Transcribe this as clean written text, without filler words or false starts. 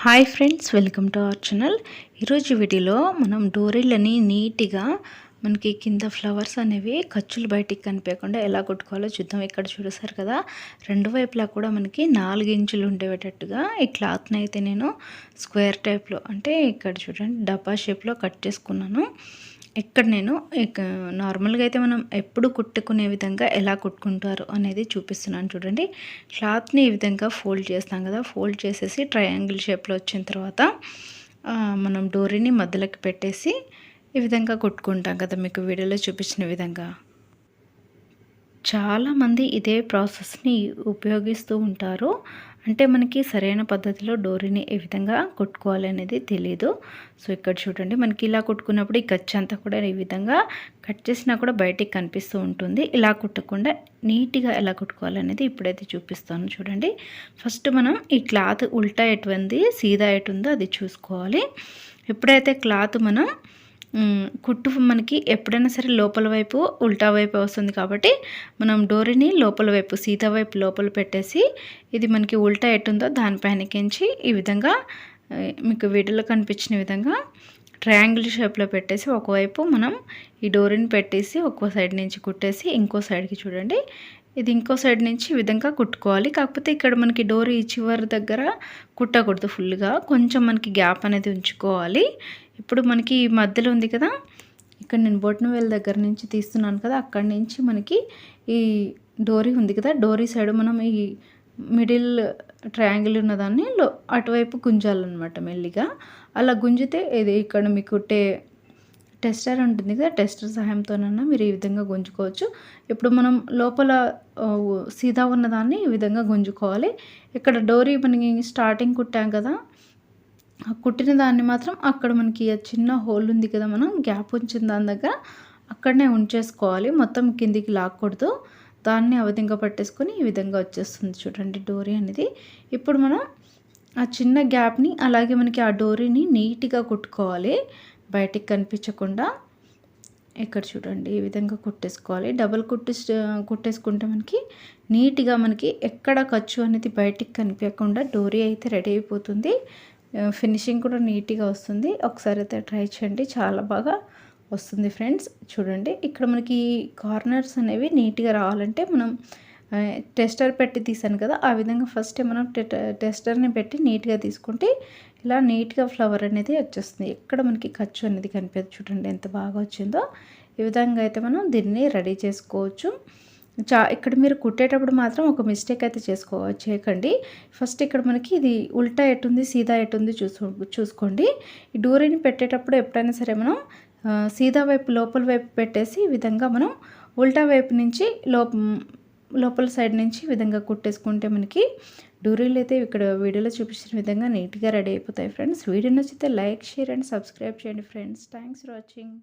Hi friends, welcome to our channel. ఈరోజు వీడియోలో మనం డోరీలని నీట్గా మనకి కింద ఫ్లవర్స్ అనేవి ఖర్చులు బయటికి కనిపించకుండా ఎలా కుట్టుకోవాలో చూద్దాం. ఇక్కడ చూసారు కదా, రెండు వైపులా కూడా మనకి 4 ఇంచులు ఉండేటట్టుగా ఈ క్లాత్ని అయితే నేను స్క్వేర్ టైప్లో, అంటే ఇక్కడ చూడండి డబ్బా షేప్లో కట్ చేసుకున్నాను. ఇక్కడ నేను నార్మల్గా అయితే మనం ఎప్పుడు కుట్టుకునే విధంగా ఎలా కుట్టుకుంటారు అనేది చూపిస్తున్నాను. చూడండి, క్లాత్ని ఈ విధంగా ఫోల్డ్ చేస్తాం కదా, ఫోల్డ్ చేసేసి ట్రయాంగిల్ షేప్లో వచ్చిన తర్వాత మనం డోరీని మధ్యలోకి పెట్టేసి ఈ విధంగా కుట్టుకుంటాం కదా, మీకు వీడియోలో చూపించిన విధంగా. చాలామంది ఇదే ప్రాసెస్ని ఉపయోగిస్తూ ఉంటారు. అంటే మనకి సరైన పద్ధతిలో డోరీని ఏ విధంగా కుట్టుకోవాలి అనేది తెలీదు. సో ఇక్కడ చూడండి, మనకి ఇలా కుట్టుకున్నప్పుడు ఈ ఖర్చు అంతా కూడా ఈ విధంగా కట్ చేసినా కూడా బయటికి కనిపిస్తూ ఉంటుంది. ఇలా కుట్టకుండా నీట్గా ఎలా కుట్టుకోవాలనేది ఇప్పుడైతే చూపిస్తాను. చూడండి, ఫస్ట్ మనం ఈ క్లాత్ ఉల్టా ఎటువంటి సీదా ఎటు ఉందో అది చూసుకోవాలి. ఎప్పుడైతే క్లాత్ మనం కుట్టు మనకి ఎప్పుడైనా సరే లోపల వైపు ఉల్టా వైపు వస్తుంది కాబట్టి మనం డోరీని లోపల వైపు సీదా వైపు లోపల పెట్టేసి ఇది మనకి ఉల్టా ఎట్టుందో దానిపైనకించి ఈ విధంగా మీకు వీడియోలో కనిపించిన విధంగా ట్రయాంగిల్ షేప్లో పెట్టేసి ఒకవైపు మనం ఈ డోరీని పెట్టేసి ఒక్కో సైడ్ నుంచి కుట్టేసి ఇంకో సైడ్కి చూడండి ఇది ఇంకో సైడ్ నుంచి ఈ విధంగా కుట్టుకోవాలి. కాకపోతే ఇక్కడ మనకి డోరీ చివరి దగ్గర కుట్టకూడదు, ఫుల్గా కొంచెం మనకి గ్యాప్ అనేది ఉంచుకోవాలి. ఇప్పుడు మనకి మధ్యలో ఉంది కదా, ఇక్కడ నేను బొటన వేలు దగ్గర నుంచి తీస్తున్నాను కదా, అక్కడి నుంచి మనకి ఈ డోరీ ఉంది కదా, డోరీ సైడ్ మనం ఈ మిడిల్ ట్రయాంగిల్ ఉన్నదాన్ని అటువైపు గుంజాలన్నమాట మెల్లిగా. అలా గుంజితే ఇది ఇక్కడ మీకు టెస్టర్ ఉంటుంది కదా, టెస్టర్ సహాయంతోనన్నా మీరు ఈ విధంగా గుంజుకోవచ్చు. ఇప్పుడు మనం లోపల సీదా ఉన్నదాన్ని ఈ విధంగా గుంజుకోవాలి. ఇక్కడ డోరీ మనకి స్టార్టింగ్ కుట్టాం కదా, కుట్టిన దాన్ని మాత్రం అక్కడ మనకి చిన్న హోల్ ఉంది కదా, మనం గ్యాప్ ఉంచిన దాని దగ్గర అక్కడనే ఉంచేసుకోవాలి. మొత్తం కిందికి లాక్కూడదు. దాన్ని ఆ విధంగా పట్టేసుకొని ఈ విధంగా వచ్చేస్తుంది చూడండి డోరీ అనేది. ఇప్పుడు మనం ఆ చిన్న గ్యాప్ని అలాగే మనకి ఆ డోరీని నీట్గా కుట్టుకోవాలి, బయటికి కనిపించకుండా. ఇక్కడ చూడండి ఈ విధంగా కుట్టేసుకోవాలి. డబల్ కుట్టేసుకుంటే మనకి నీట్గా మనకి ఎక్కడ ఖర్చు అనేది బయటికి కనిపించకుండా డోరీ అయితే రెడీ అయిపోతుంది. ఫినిషింగ్ కూడా నీట్గా వస్తుంది. ఒకసారి అయితే ట్రై చేయండి, చాలా బాగా వస్తుంది ఫ్రెండ్స్. చూడండి, ఇక్కడ మనకి కార్నర్స్ అనేవి నీట్గా రావాలంటే మనం టెస్టర్ పెట్టి తీసాను కదా, ఆ విధంగా ఫస్ట్ మనం టెస్టర్ని పెట్టి నీట్గా తీసుకుంటే ఇలా నీట్గా ఫ్లవర్ అనేది వచ్చేస్తుంది. ఎక్కడ మనకి ఖర్చు అనేది కనిపించదు. చూడండి ఎంత బాగా వచ్చిందో. ఈ విధంగా అయితే మనం దీన్ని రెడీ చేసుకోవచ్చు. ఇక్కడ మీరు కుట్టేటప్పుడు మాత్రం ఒక మిస్టేక్ అయితే చేయకండి. ఫస్ట్ ఇక్కడ మనకి ఇది ఉల్టా ఎటుంది సీదా ఎటుంది చూసుకోండి. ఈ డోరీని పెట్టేటప్పుడు ఎప్పుడైనా సరే మనం సీదా వైపు లోపల వైపు పెట్టేసి ఈ విధంగా మనం ఉల్టా వైపు నుంచి లోపల సైడ్ నుంచి ఈ విధంగా కుట్టేసుకుంటే మనకి డోరీలు అయితే ఇక్కడ వీడియోలో చూపించిన విధంగా నీట్గా రెడీ అయిపోతాయి ఫ్రెండ్స్. వీడియో నచ్చితే లైక్, షేర్ అండ్ సబ్స్క్రైబ్ చేయండి ఫ్రెండ్స్. Thanks for watching.